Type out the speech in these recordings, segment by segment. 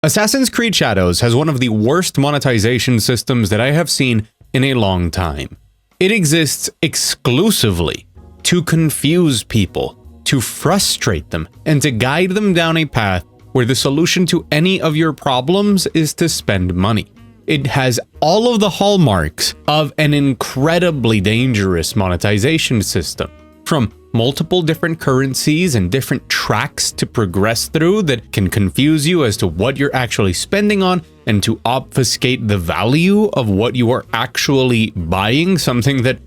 Assassin's Creed Shadows has one of the worst monetization systems that I have seen in a long time. It exists exclusively to confuse people, to frustrate them, and to guide them down a path where the solution to any of your problems is to spend money. It has all of the hallmarks of an incredibly dangerous monetization system, from multiple different currencies and different tracks to progress through that can confuse you as to what you're actually spending on and to obfuscate the value of what you are actually buying, something that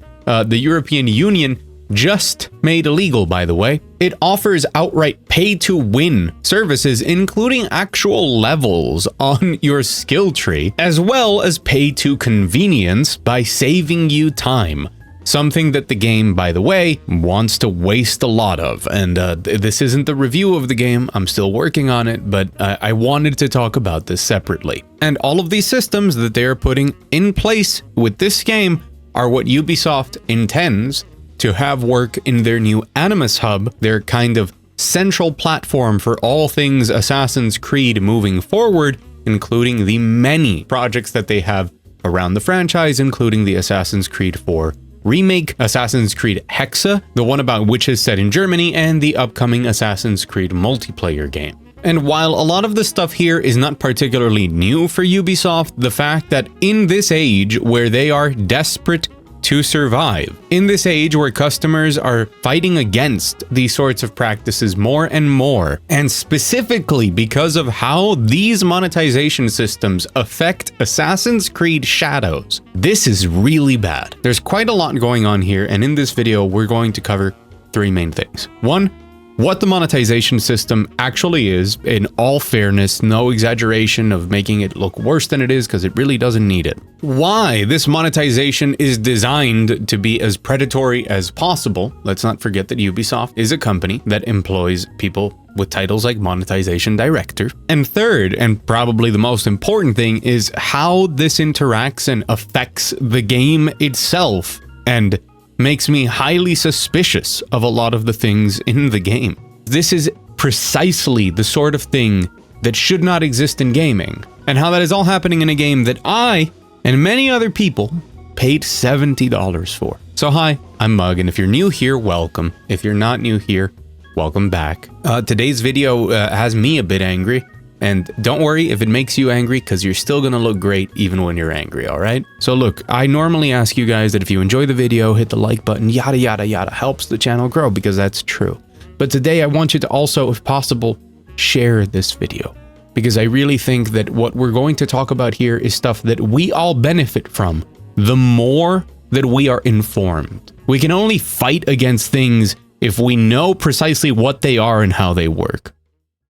the European Union just made illegal, by the way. It offers outright pay-to-win services, including actual levels on your skill tree, as well as pay-to-convenience by saving you time. Something that the game, by the way, wants to waste a lot of. And this isn't the review of the game, I'm still working on it, but I wanted to talk about this separately. And all of these systems that they're putting in place with this game are what Ubisoft intends to have work in their new Animus Hub, their kind of central platform for all things Assassin's Creed moving forward, including the many projects that they have around the franchise, including the Assassin's Creed 4 remake, Assassin's Creed Hexa, the one about witches set in Germany, and the upcoming Assassin's Creed multiplayer game. And while a lot of the stuff here is not particularly new for Ubisoft, the fact that in this age where they are desperate to survive, in this age where customers are fighting against these sorts of practices more and more, and specifically because of how these monetization systems affect Assassin's Creed Shadows, this is really bad. There's quite a lot going on here, and in this video we're going to cover three main things. One, what the monetization system actually is, in all fairness, no exaggeration of making it look worse than it is, because it really doesn't need it. Why this monetization is designed to be as predatory as possible. Let's not forget that Ubisoft is a company that employs people with titles like monetization director. And third, and probably the most important thing, is how this interacts and affects the game itself, and makes me highly suspicious of a lot of the things in the game. This is precisely the sort of thing that should not exist in gaming, and how that is all happening in a game that I and many other people paid $70 for. So hi, I'm Mug, and if you're new here, welcome. If you're not new here, welcome back. Today's video has me a bit angry. And don't worry if it makes you angry, because you're still gonna look great even when you're angry, alright? So look, I normally ask you guys that if you enjoy the video, hit the like button, yada yada yada, helps the channel grow, because that's true. But today I want you to also, if possible, share this video, because I really think that what we're going to talk about here is stuff that we all benefit from the more that we are informed. We can only fight against things if we know precisely what they are and how they work.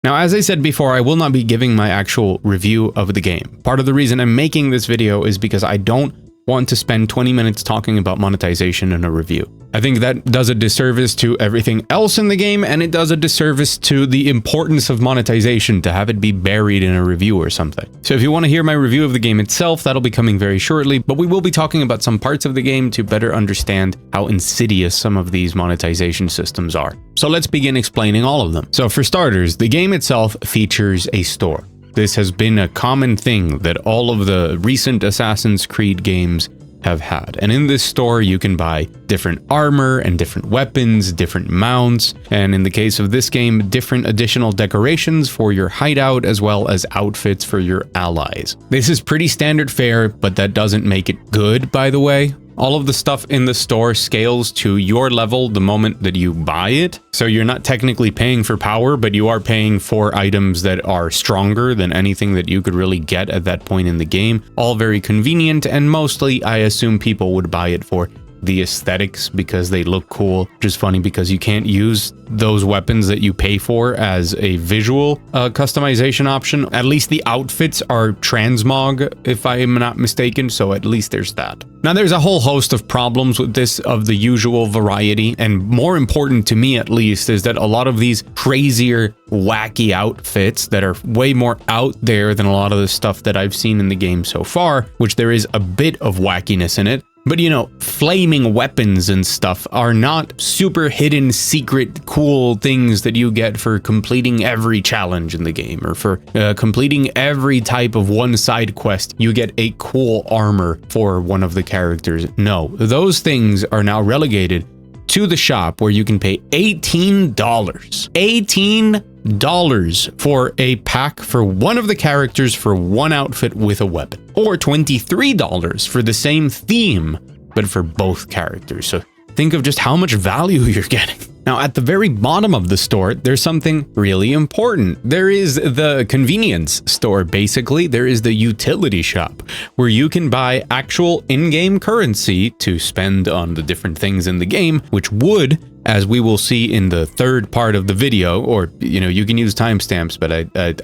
Now, as I said before, I will not be giving my actual review of the game. Part of the reason I'm making this video is because I don't want to spend 20 minutes talking about monetization in a review. I think that does a disservice to everything else in the game, and it does a disservice to the importance of monetization to have it be buried in a review or something. So if you want to hear my review of the game itself, that'll be coming very shortly, but we will be talking about some parts of the game to better understand how insidious some of these monetization systems are. So let's begin explaining all of them. So for starters, the game itself features a store. This has been a common thing that all of the recent Assassin's Creed games have had. And in this store, you can buy different armor and different weapons, different mounts, and in the case of this game, different additional decorations for your hideout, as well as outfits for your allies. This is pretty standard fare, but that doesn't make it good, by the way. All of the stuff in the store scales to your level the moment that you buy it. So you're not technically paying for power, but you are paying for items that are stronger than anything that you could really get at that point in the game. All very convenient, and mostly I assume people would buy it for the aesthetics because they look cool. Which is funny because you can't use those weapons that you pay for as a visual customization option. At least the outfits are transmog, if I am not mistaken, so at least there's that. Now there's a whole host of problems with this of the usual variety, and more important to me at least is that a lot of these crazier, wacky outfits that are way more out there than a lot of the stuff that I've seen in the game so far, which there is a bit of wackiness in it, But you know, flaming weapons and stuff are not super hidden, secret, cool things that you get for completing every challenge in the game, or for completing every type of one side quest. You get a cool armor for one of the characters. No, those things are now relegated to the shop, where you can pay $18. $18 for a pack for one of the characters for one outfit with a weapon, or $23 for the same theme but for both characters. So think of just how much value you're getting. Now, at the very bottom of the store, there's something really important. There is the convenience store, basically. There is the utility shop, where you can buy actual in-game currency to spend on the different things in the game, which would, as we will see in the third part of the video, or, you know, you can use timestamps, but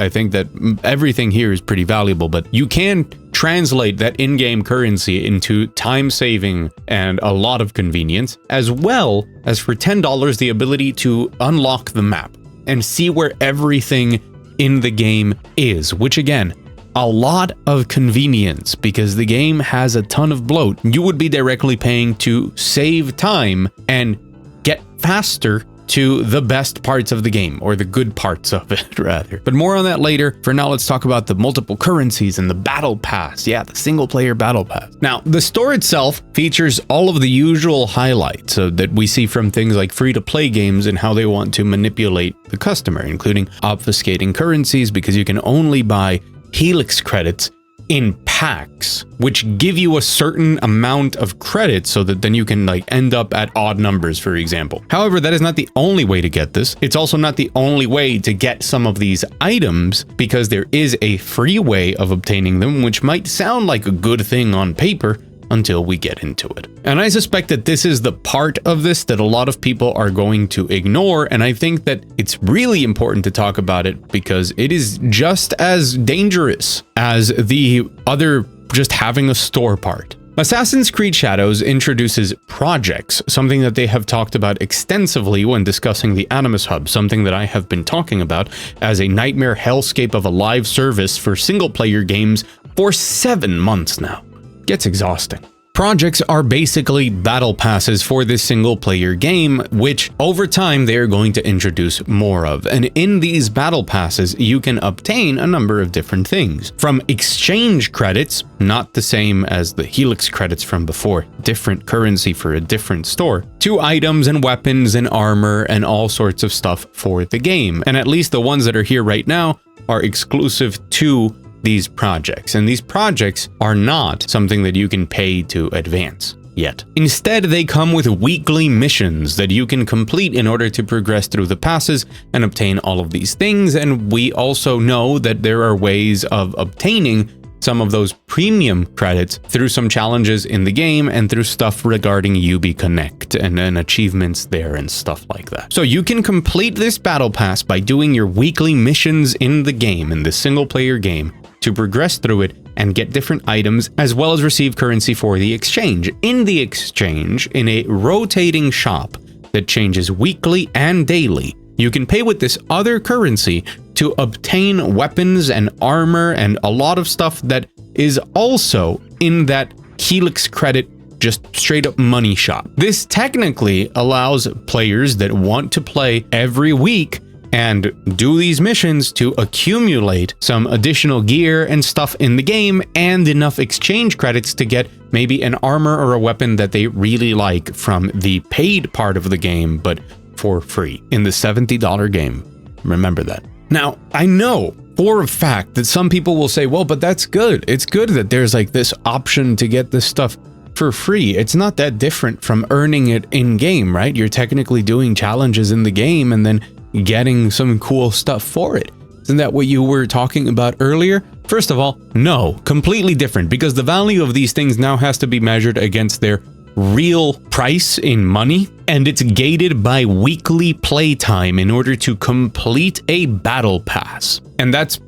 I think that everything here is pretty valuable, but you can translate that in-game currency into time saving and a lot of convenience, as well as for $10 the ability to unlock the map and see where everything in the game is, which again, a lot of convenience, because the game has a ton of bloat. You would be directly paying to save time and get faster to the best parts of the game, or the good parts of it, rather. But more on that later. For now, let's talk about the multiple currencies and the battle pass. Yeah, the single player battle pass. Now, the store itself features all of the usual highlights that we see from things like free-to-play games and how they want to manipulate the customer, including obfuscating currencies, because you can only buy Helix credits in packs, which give you a certain amount of credits so that then you can like end up at odd numbers, for example. However, that is not the only way to get this. It's also not the only way to get some of these items, because there is a free way of obtaining them, which might sound like a good thing on paper until we get into it. And I suspect that this is the part of this that a lot of people are going to ignore, and I think that it's really important to talk about it because it is just as dangerous as the other just having a store part. Assassin's Creed Shadows introduces projects, something that they have talked about extensively when discussing the Animus Hub, something that I have been talking about as a nightmare hellscape of a live service for single-player games for 7 months now. Gets exhausting. Projects are basically battle passes for this single-player game, which over time they are going to introduce more of. And in these battle passes, you can obtain a number of different things. From exchange credits, not the same as the Helix credits from before, different currency for a different store, to items and weapons and armor and all sorts of stuff for the game. And at least the ones that are here right now are exclusive to these projects, and these projects are not something that you can pay to advance yet. Instead, they come with weekly missions that you can complete in order to progress through the passes and obtain all of these things. And we also know that there are ways of obtaining some of those premium credits through some challenges in the game and through stuff regarding UB Connect and achievements there and stuff like that. So you can complete this battle pass by doing your weekly missions in the game, in the single player game, to progress through it and get different items, as well as receive currency for the exchange. In the exchange, in a rotating shop that changes weekly and daily, you can pay with this other currency to obtain weapons and armor and a lot of stuff that is also in that Helix credit, just straight up money shop. This technically allows players that want to play every week and do these missions to accumulate some additional gear and stuff in the game and enough exchange credits to get maybe an armor or a weapon that they really like from the paid part of the game, but for free in the $70 game. Remember that. Now, I know for a fact that some people will say, well, but that's good. It's good that there's like this option to get this stuff for free. It's not that different from earning it in game, right? You're technically doing challenges in the game and then getting some cool stuff for it. Isn't that what you were talking about earlier? First of all, no, completely different, because the value of these things now has to be measured against their real price in money, and it's gated by weekly playtime in order to complete a battle pass. And that's,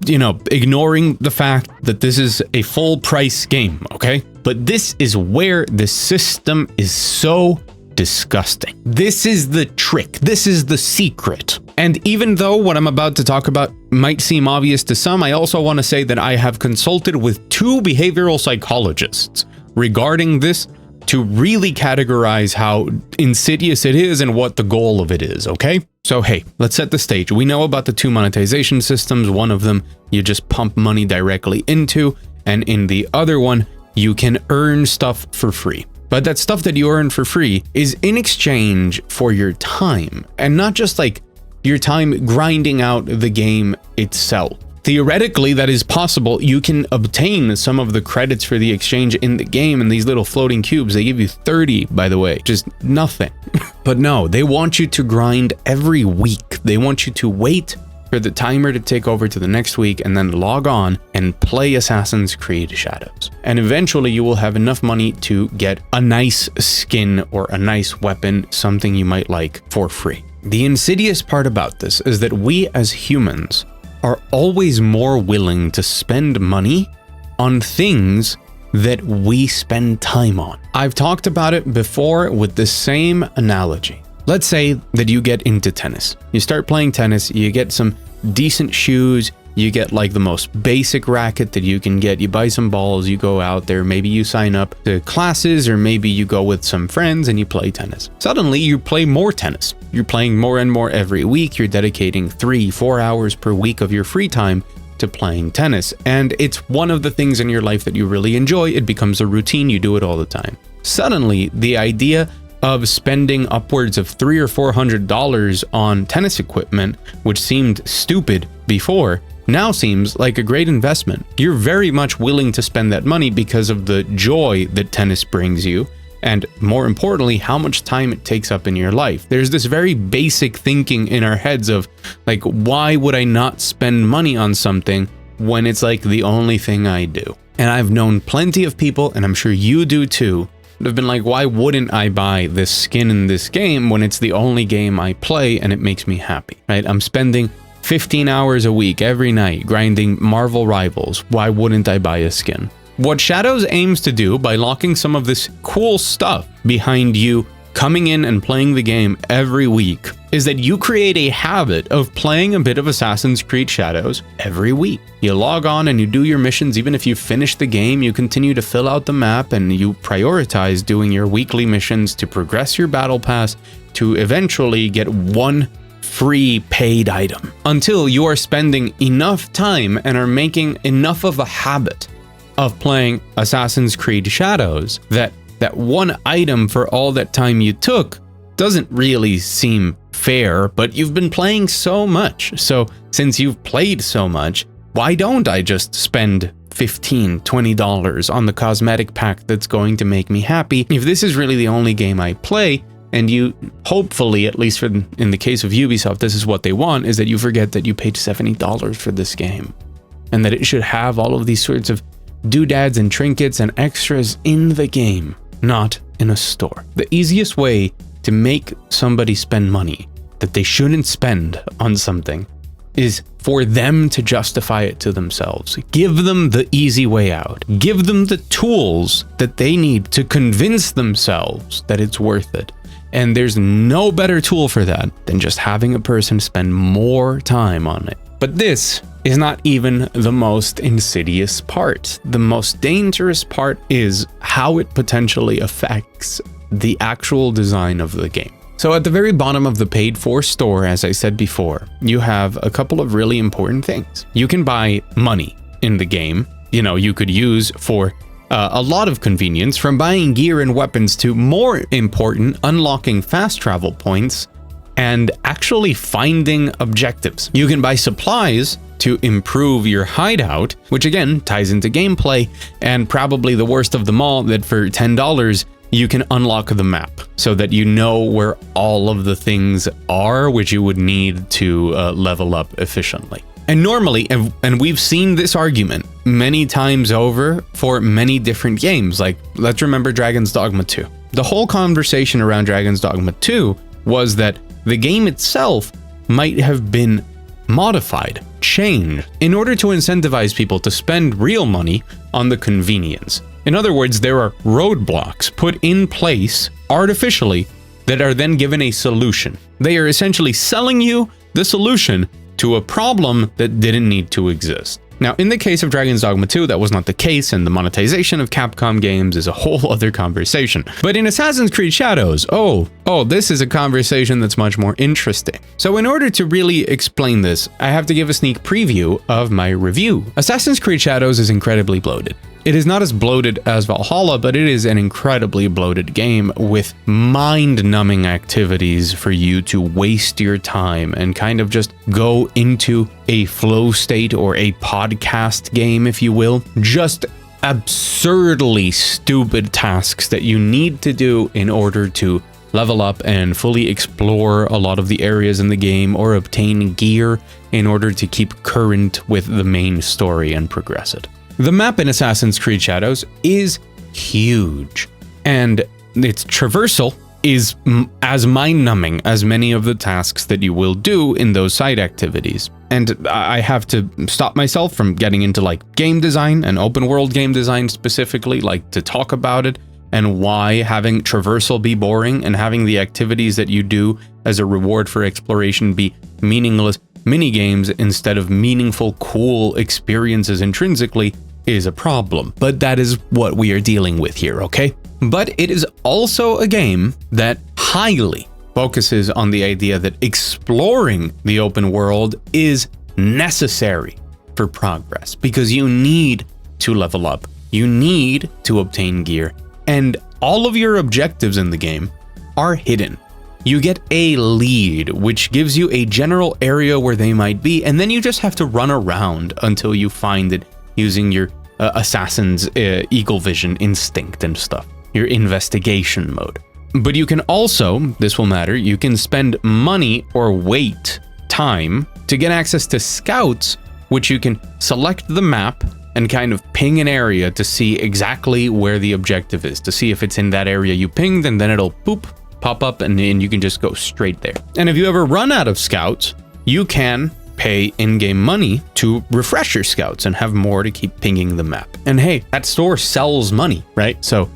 ignoring the fact that this is a full price game, okay? But this is where the system is so disgusting. This is the trick. This is the secret. And even though what I'm about to talk about might seem obvious to some, I also want to say that I have consulted with 2 behavioral psychologists regarding this to really categorize how insidious it is and what the goal of it is, okay? So hey, let's set the stage. We know about the two monetization systems. One of them you just pump money directly into, and in the other one, you can earn stuff for free. But that stuff that you earn for free is in exchange for your time, and not just like your time grinding out the game itself. Theoretically, that is possible. You can obtain some of the credits for the exchange in the game in these little floating cubes. They give you 30, by the way, just nothing. But no, they want you to grind every week. They want you to wait for the timer to take over to the next week and then log on and play Assassin's Creed Shadows. And eventually you will have enough money to get a nice skin or a nice weapon, something you might like, for free. The insidious part about this is that we as humans are always more willing to spend money on things that we spend time on. I've talked about it before with the same analogy. Let's say that you get into tennis. You start playing tennis, you get some decent shoes, you get like the most basic racket that you can get, you buy some balls, you go out there, maybe you sign up to classes, or maybe you go with some friends and you play tennis. Suddenly you play more tennis. You're playing more and more every week. You're dedicating 3-4 hours per week of your free time to playing tennis. And it's one of the things in your life that you really enjoy. It becomes a routine. You do it all the time. Suddenly, the idea of spending upwards of $300 or $400 on tennis equipment, which seemed stupid before, now seems like a great investment. You're very much willing to spend that money because of the joy that tennis brings you, and more importantly, how much time it takes up in your life. There's this very basic thinking in our heads of like, why would I not spend money on something when it's like the only thing I do? And I've known plenty of people, and I'm sure you do too, that have been like, why wouldn't I buy this skin in this game when it's the only game I play and it makes me happy, right? I'm spending 15 hours a week every night grinding Marvel Rivals. Why wouldn't I buy a skin? What Shadows aims to do by locking some of this cool stuff behind you coming in and playing the game every week is that you create a habit of playing a bit of Assassin's Creed Shadows every week. You log on and you do your missions. Even if you finish the game, you continue to fill out the map and you prioritize doing your weekly missions to progress your battle pass to eventually get one free paid item, until you are spending enough time and are making enough of a habit of playing Assassin's Creed Shadows that one item for all that time you took doesn't really seem fair, but you've been playing so much. So since you've played so much, why don't I just spend $15, $20 on the cosmetic pack that's going to make me happy? If this is really the only game I play, and you hopefully, at least in the case of Ubisoft, this is what they want, is that you forget that you paid $70 for this game and that it should have all of these sorts of doodads and trinkets and extras in the game, not in a store. The easiest way to make somebody spend money that they shouldn't spend on something is for them to justify it to themselves. Give them the easy way out. Give them the tools that they need to convince themselves that it's worth it. And there's no better tool for that than just having a person spend more time on it. But this is not even the most insidious part. The most dangerous part is how it potentially affects the actual design of the game. So at the very bottom of the paid for store, as I said before, you have a couple of really important things. You can buy money in the game. You know, you could use for a lot of convenience, from buying gear and weapons to, more important, unlocking fast travel points and actually finding objectives. You can buy supplies to improve your hideout, which again ties into gameplay, and probably the worst of them all, that for $10 you can unlock the map so that you know where all of the things are which you would need to level up efficiently. And normally, and we've seen this argument many times over for many different games, like let's remember Dragon's Dogma 2. The whole conversation around Dragon's Dogma 2 was that the game itself might have been modified, changed, in order to incentivize people to spend real money on the convenience. In other words, there are roadblocks put in place artificially that are then given a solution. They are essentially selling you the solution to a problem that didn't need to exist. Now, in the case of Dragon's Dogma 2, that was not the case, and the monetization of Capcom games is a whole other conversation. But in Assassin's Creed Shadows, this is a conversation that's much more interesting. So in order to really explain this, I have to give a sneak preview of my review. Assassin's Creed Shadows is incredibly bloated. It is not as bloated as Valhalla, but it is an incredibly bloated game with mind-numbing activities for you to waste your time and kind of just go into a flow state or a podcast game, if you will. Just absurdly stupid tasks that you need to do in order to level up and fully explore a lot of the areas in the game or obtain gear in order to keep current with the main story and progress it. The map in Assassin's Creed Shadows is huge, and its traversal is as mind-numbing as many of the tasks that you will do in those side activities. And I have to stop myself from getting into like game design and open world game design specifically, like to talk about it and why having traversal be boring and having the activities that you do as a reward for exploration be meaningless mini games instead of meaningful, cool experiences intrinsically is a problem. But that is what we are dealing with here, okay? But it is also a game that highly focuses on the idea that exploring the open world is necessary for progress because you need to level up, you need to obtain gear, and all of your objectives in the game are hidden. You get a lead, which gives you a general area where they might be, and then you just have to run around until you find it using your assassin's eagle vision instinct and stuff, your investigation mode. But you can also, this will matter, you can spend money or wait time to get access to scouts, which you can select the map and kind of ping an area to see exactly where the objective is, to see if it's in that area you pinged, and then it'll boop, pop up, and then you can just go straight there. And if you ever run out of scouts, you can pay in-game money to refresh your scouts and have more to keep pinging the map. And hey, that store sells money, right? So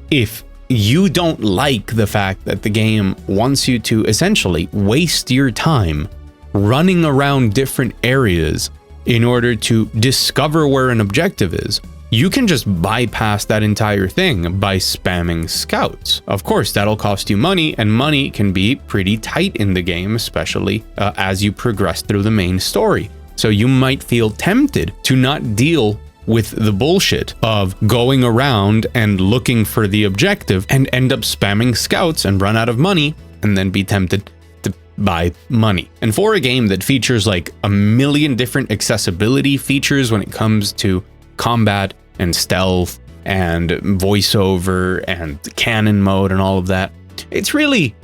if you don't like the fact that the game wants you to essentially waste your time running around different areas in order to discover where an objective is, you can just bypass that entire thing by spamming scouts. Of course, that'll cost you money, and money can be pretty tight in the game, especially as you progress through the main story. So you might feel tempted to not deal with the bullshit of going around and looking for the objective and end up spamming scouts and run out of money and then be tempted to buy money. And for a game that features like a million different accessibility features when it comes to combat and stealth and voiceover and canon mode and all of that, it's really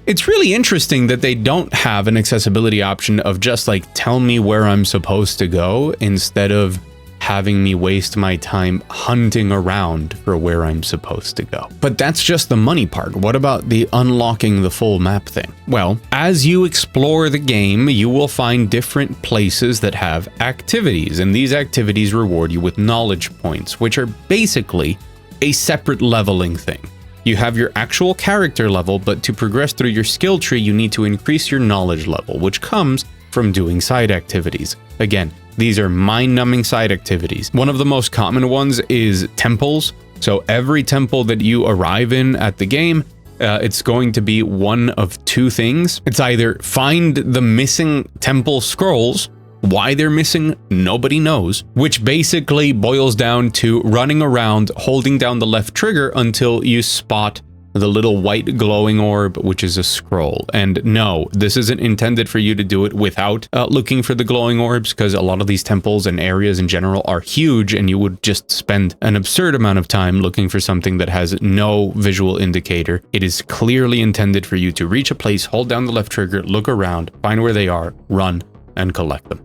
interesting that they don't have an accessibility option of just like tell me where I'm supposed to go instead of having me waste my time hunting around for where I'm supposed to go. But that's just the money part. What about the unlocking the full map thing? Well, as you explore the game, you will find different places that have activities, and these activities reward you with knowledge points, which are basically a separate leveling thing. You have your actual character level, but to progress through your skill tree, you need to increase your knowledge level, which comes from doing side activities. Again, these are mind-numbing side activities. One of the most common ones is temples. So every temple that you arrive in at the game, it's going to be one of two things. It's either find the missing temple scrolls. Why they're missing, nobody knows, which basically boils down to running around, holding down the left trigger until you spot the little white glowing orb, which is a scroll. And no, this isn't intended for you to do it without looking for the glowing orbs, because a lot of these temples and areas in general are huge, and you would just spend an absurd amount of time looking for something that has no visual indicator. It is clearly intended for you to reach a place, hold down the left trigger, look around, find where they are, run, and collect them.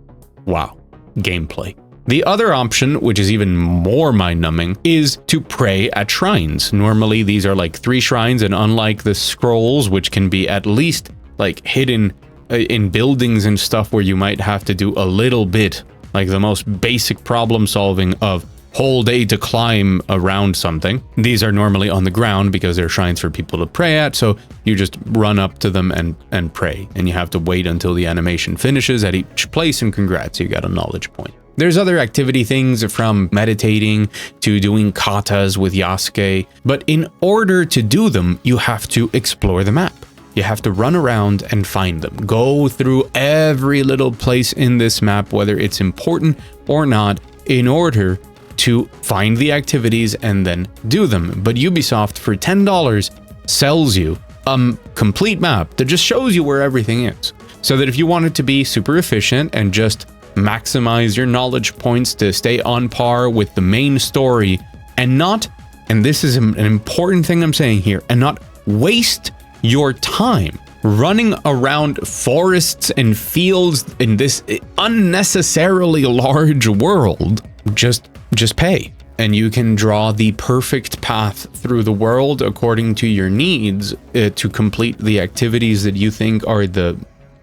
Wow, gameplay. The other option, which is even more mind-numbing, is to pray at shrines. Normally, these are like 3 shrines, and unlike the scrolls, which can be at least like hidden in buildings and stuff where you might have to do a little bit, like the most basic problem solving of hold A to climb around something. These are normally on the ground because they're shrines for people to pray at, so you just run up to them and pray, and you have to wait until the animation finishes at each place, and congrats, you got a knowledge point. There's other activity things from meditating to doing katas with Yasuke, but in order to do them, you have to explore the map. You have to run around and find them. Go through every little place in this map, whether it's important or not, in order to find the activities and then do them. But Ubisoft, for $10, sells you a complete map that just shows you where everything is. So that if you want it to be super efficient and just maximize your knowledge points to stay on par with the main story and not, and this is an important thing I'm saying here, and not waste your time running around forests and fields in this unnecessarily large world, just pay. And you can draw the perfect path through the world according to your needs to complete the activities that you think are the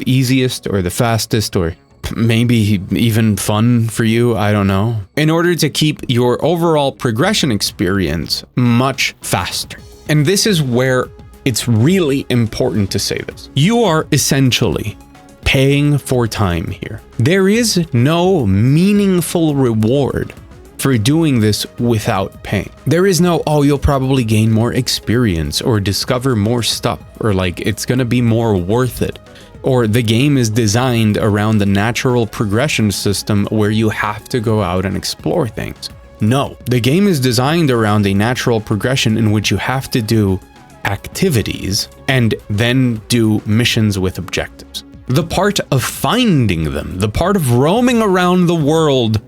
easiest or the fastest or maybe even fun for you, I don't know, in order to keep your overall progression experience much faster. And this is where it's really important to say this. You are essentially paying for time here. There is no meaningful reward for doing this without paying. There is no, oh, you'll probably gain more experience or discover more stuff, or like it's gonna be more worth it. Or the game is designed around the natural progression system where you have to go out and explore things. No, the game is designed around a natural progression in which you have to do activities and then do missions with objectives. The part of finding them, the part of roaming around the world,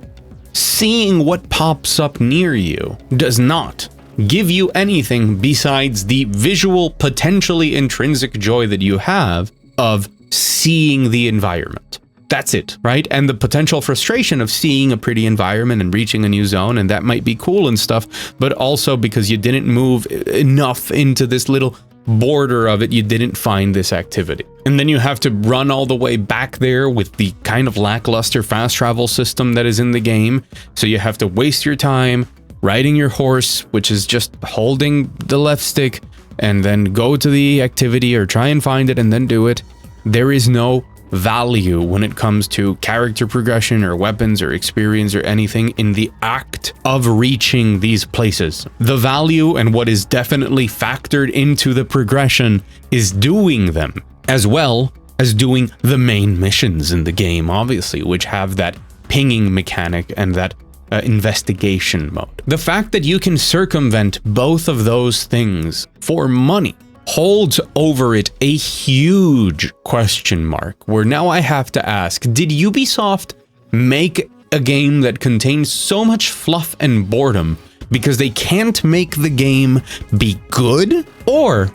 seeing what pops up near you, does not give you anything besides the visual, potentially intrinsic joy that you have of seeing the environment. That's it, right? And the potential frustration of seeing a pretty environment and reaching a new zone, and that might be cool and stuff, but also because you didn't move enough into this little border of it, you didn't find this activity. And then you have to run all the way back there with the kind of lackluster fast travel system that is in the game. So you have to waste your time riding your horse, which is just holding the left stick, and then go to the activity or try and find it and then do it. There is no value when it comes to character progression or weapons or experience or anything in the act of reaching these places. The value and what is definitely factored into the progression is doing them, as well as doing the main missions in the game, obviously, which have that pinging mechanic and that investigation mode. The fact that you can circumvent both of those things for money holds over it a huge question mark, where now I have to ask, did Ubisoft make a game that contains so much fluff and boredom because they can't make the game be good? Or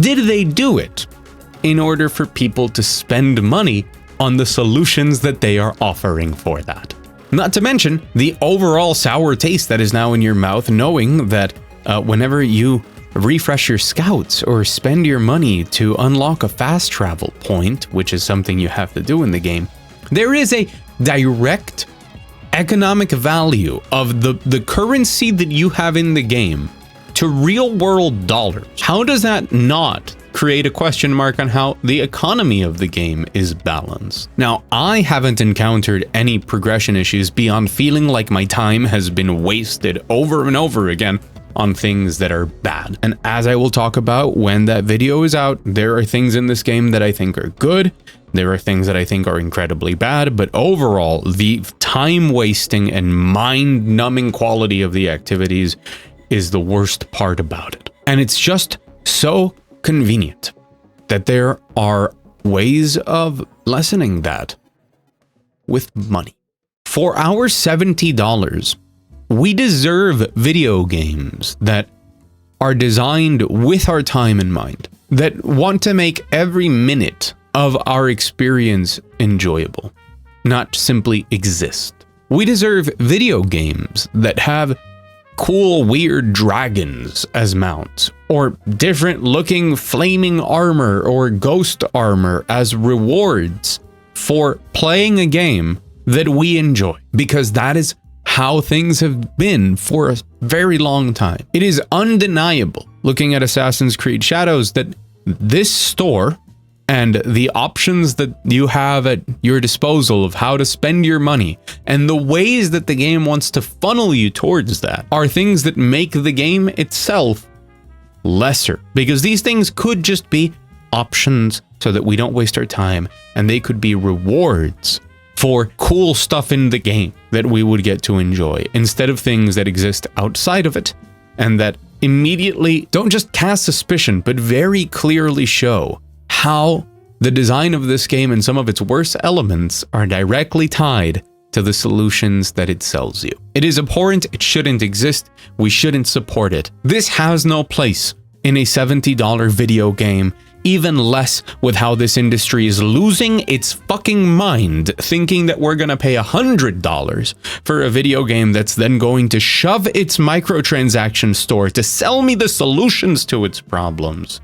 did they do it in order for people to spend money on the solutions that they are offering for that? Not to mention the overall sour taste that is now in your mouth, knowing that whenever you refresh your scouts or spend your money to unlock a fast travel point, which is something you have to do in the game, there is a direct economic value of the currency that you have in the game to real world dollars. How does that not create a question mark on how the economy of the game is balanced? Now, I haven't encountered any progression issues beyond feeling like my time has been wasted over and over again on things that are bad. And as I will talk about when that video is out, there are things in this game that I think are good. There are things that I think are incredibly bad, but overall, the time wasting and mind numbing quality of the activities is the worst part about it. And it's just so convenient that there are ways of lessening that with money. For our $70, we deserve video games that are designed with our time in mind, that want to make every minute of our experience enjoyable, not simply exist. We deserve video games that have cool, weird dragons as mounts, or different looking flaming armor or ghost armor as rewards for playing a game that we enjoy, because that is how things have been for a very long time. It is undeniable, looking at Assassin's Creed Shadows, that this store and the options that you have at your disposal of how to spend your money and the ways that the game wants to funnel you towards that are things that make the game itself lesser, because these things could just be options so that we don't waste our time, and they could be rewards for cool stuff in the game that we would get to enjoy, instead of things that exist outside of it and that immediately don't just cast suspicion but very clearly show how the design of this game and some of its worst elements are directly tied to the solutions that it sells you. It is abhorrent, it shouldn't exist, we shouldn't support it. This has no place in a $70 video game, even less with how this industry is losing its fucking mind, thinking that we're gonna pay $100 for a video game that's then going to shove its microtransaction store to sell me the solutions to its problems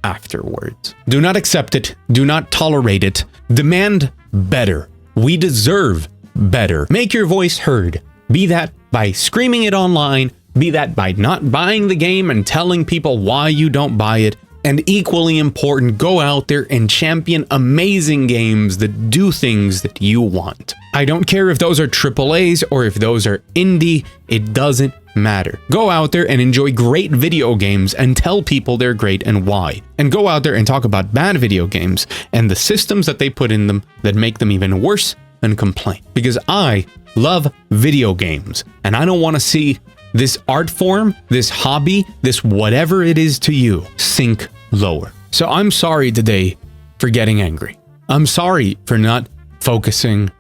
afterwards. Do not accept it, do not tolerate it, demand better. We deserve better. Make your voice heard, be that by screaming it online, be that by not buying the game and telling people why you don't buy it, and equally important, go out there and champion amazing games that do things that you want. I don't care if those are AAAs or if those are indie, it doesn't matter. Go out there and enjoy great video games and tell people they're great and why. And go out there and talk about bad video games and the systems that they put in them that make them even worse and complain. Because I love video games and I don't want to see this art form, this hobby, this whatever it is to you, sink lower. So I'm sorry today for getting angry. I'm sorry for not focusing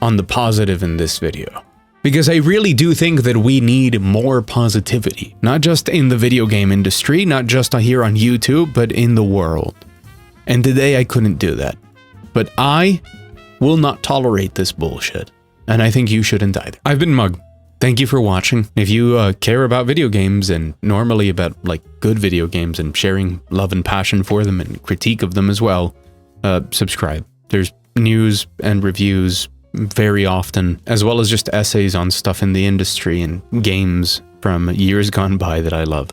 on the positive in this video. Because I really do think that we need more positivity, not just in the video game industry, not just here on YouTube, but in the world. And today I couldn't do that. But I will not tolerate this bullshit. And I think you shouldn't either. I've been Mug. Thank you for watching. If you care about video games and normally about like good video games and sharing love and passion for them and critique of them as well, subscribe. There's news and reviews very often, as well as just essays on stuff in the industry and games from years gone by that I love.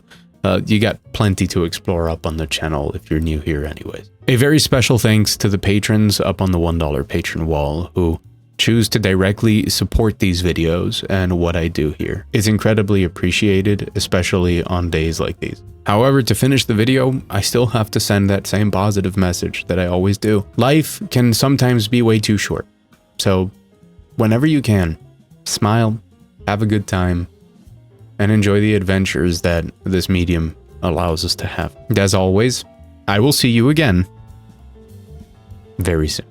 You got plenty to explore up on the channel if you're new here anyways. A very special thanks to the patrons up on the $1 patron wall who choose to directly support these videos and what I do here. It's incredibly appreciated, especially on days like these. However, to finish the video, I still have to send that same positive message that I always do. Life can sometimes be way too short. So whenever you can, smile, have a good time, and enjoy the adventures that this medium allows us to have. And as always, I will see you again very soon.